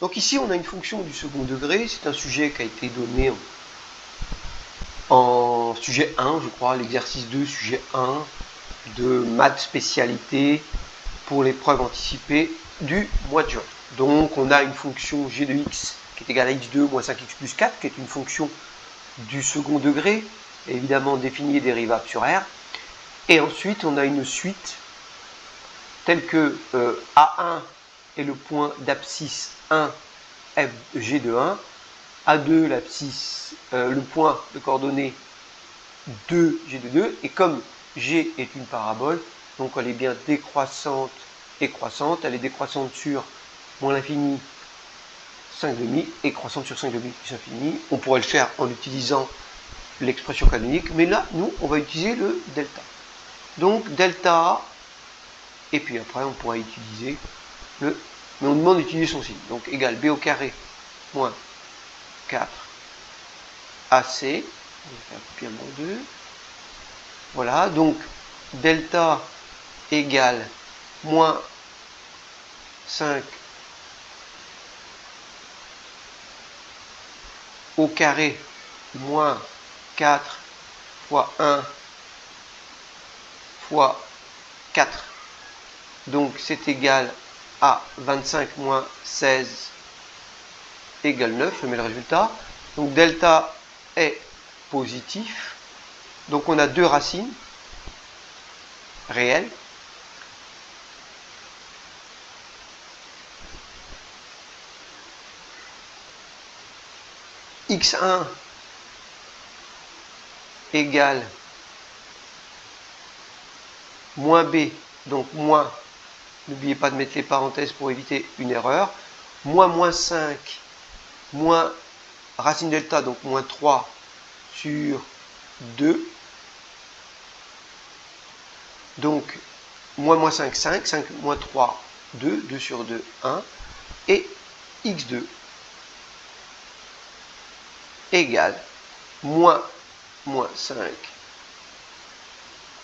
Donc ici, on a une fonction du second degré. C'est un sujet qui a été donné en sujet 1, je crois, l'exercice 2, sujet 1 de maths spécialité pour l'épreuve anticipée du mois de juin. Donc on a une fonction g de x qui est égale à x2 moins 5x plus 4, qui est une fonction du second degré, évidemment définie et dérivable sur R. Et ensuite on a une suite telle que A1 est le point d'abscisse 1 f g de 1, A2 l'abscisse, le point de coordonnées 2 g de 2, et comme g est une parabole, donc elle est bien décroissante et croissante, elle est décroissante sur moins l'infini 5,5 et croissante sur 5,5 plus infini. On pourrait le faire en utilisant l'expression canonique, mais là, nous, on va utiliser le delta. Donc, delta, et puis après, on pourra utiliser le... Mais on demande d'utiliser son signe. Donc, égal b au carré moins 4 AC, on va faire copier en 2. Voilà, donc, delta égale moins 5 au carré moins 4 fois 1 fois 4. Donc c'est égal à 25 moins 16 égale 9. Je mets le résultat. Donc delta est positif. Donc on a deux racines réelles. x1 égale moins b, donc moins, n'oubliez pas de mettre les parenthèses pour éviter une erreur, moins 5, moins racine delta, donc moins 3 sur 2, donc moins 5, 5, 5 moins 3, 2, 2 sur 2, 1, et x2 égale moins 5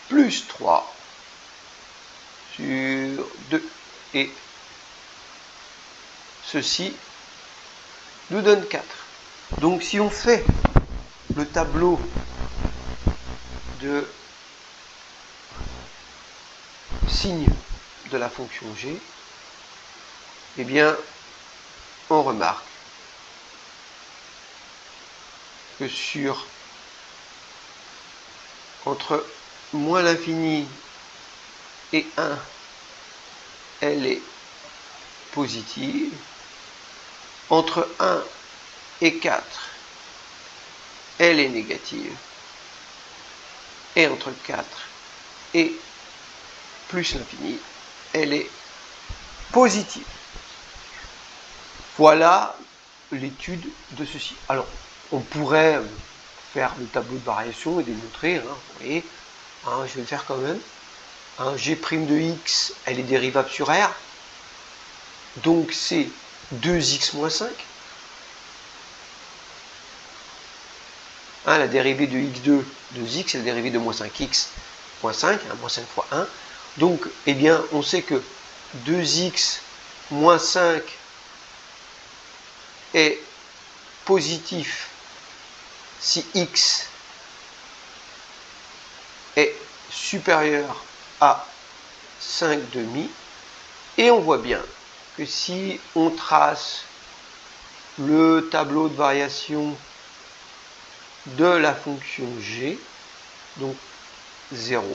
plus 3 sur 2. Et ceci nous donne 4. Donc si on fait le tableau de signe de la fonction g, eh bien on remarque que sur entre moins l'infini et 1, elle est positive. Entre 1 et 4, elle est négative. Et entre 4 et plus l'infini, elle est positive. Voilà l'étude de ceci. Alors, on pourrait faire le tableau de variation et démontrer, vous voyez, je vais le faire quand même. G' de x, elle est dérivable sur R. Donc c'est 2x moins 5. La dérivée de x2, 2x, c'est la dérivée de moins 5x moins 5, moins 5 fois 1. Donc, eh bien, on sait que 2x moins 5 est positif si x est supérieur à 5,5. Et on voit bien que si on trace le tableau de variation de la fonction g, donc 0,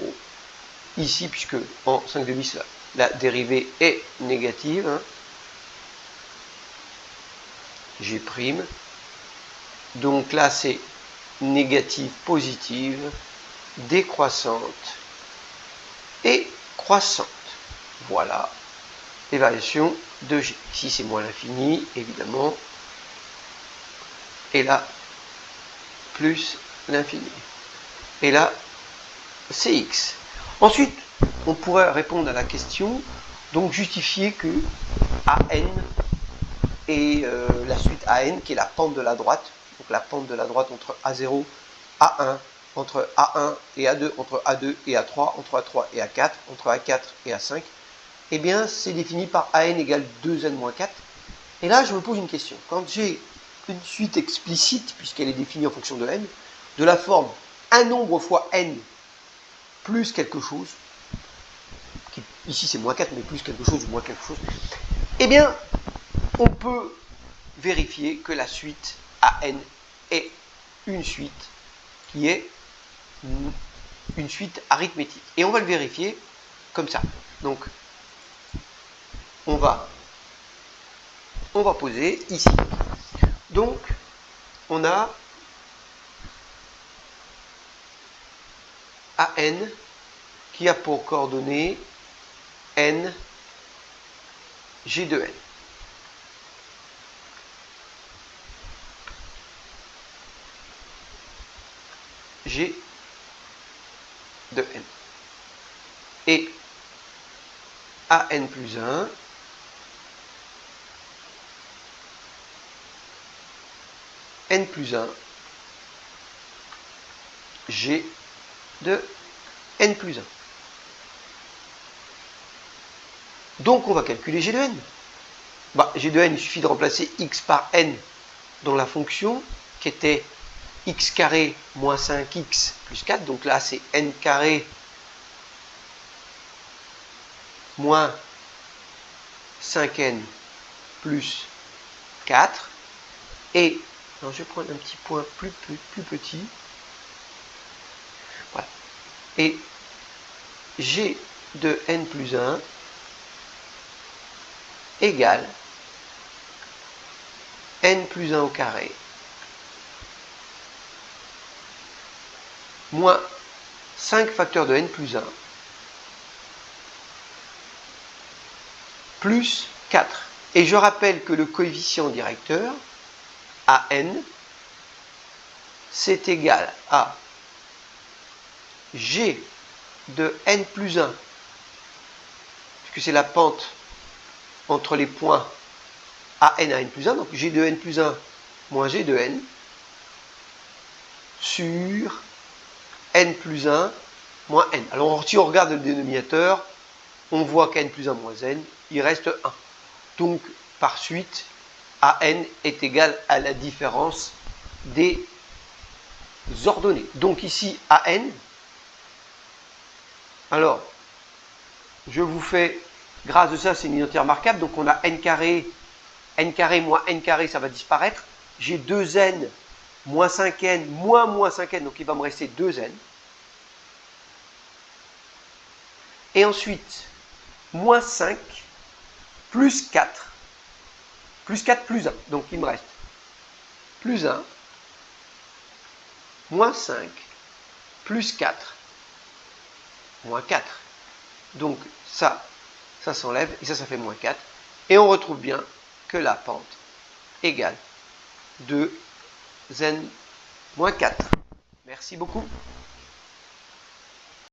ici, puisque en 5,5, la dérivée est négative, g', donc là c'est négative, positive, décroissante et croissante. Voilà les variations de g. Ici c'est moins l'infini, évidemment, et là plus l'infini. Et là c'est x. Ensuite, on pourrait répondre à la question, donc justifier que AN et la suite AN, qui est la pente de la droite, donc la pente de la droite entre A0, A1, entre A1 et A2, entre A2 et A3, entre A3 et A4, entre A4 et A5, eh bien c'est défini par AN égale 2n-4, Et là, je me pose une question. Quand j'ai une suite explicite, puisqu'elle est définie en fonction de n, de la forme un nombre fois n plus quelque chose, qui, ici c'est moins 4, mais plus quelque chose ou moins quelque chose, eh bien, on peut vérifier que la suite AN est une suite qui est une suite arithmétique. Et on va le vérifier comme ça. Donc, on va poser ici. Donc, on a AN qui a pour coordonnées N, G de N. G de N. Et AN plus 1 N plus 1 G de N plus 1. Donc on va calculer G de N. G de N, il suffit de remplacer x par N dans la fonction qui était x carré moins 5x plus 4. Donc là c'est N carré moins 5N plus 4. Et alors je vais prendre un petit point plus petit. Voilà. Et G de N plus 1 égale N plus 1 au carré moins 5 facteurs de N plus 1 plus 4. Et je rappelle que le coefficient directeur, AN, c'est égal à G de N plus 1, puisque c'est la pente entre les points AN à N plus 1, donc G de N plus 1 moins G de N, sur N plus 1 moins N. Alors si on regarde le dénominateur, on voit qu'N plus 1 moins N, il reste 1. Donc par suite, AN est égal à la différence des ordonnées. Donc ici, AN, alors, je vous fais, grâce à ça, c'est une unité remarquable, donc on a N carré moins N carré, ça va disparaître. J'ai 2N moins 5N moins 5N, donc il va me rester 2N. Et ensuite, moins 5 plus 4 plus 4 plus 1. Donc il me reste plus 1 moins 5 plus 4 moins 4. Donc ça s'enlève et ça fait moins 4. Et on retrouve bien que la pente égale 2n moins 4. Merci beaucoup.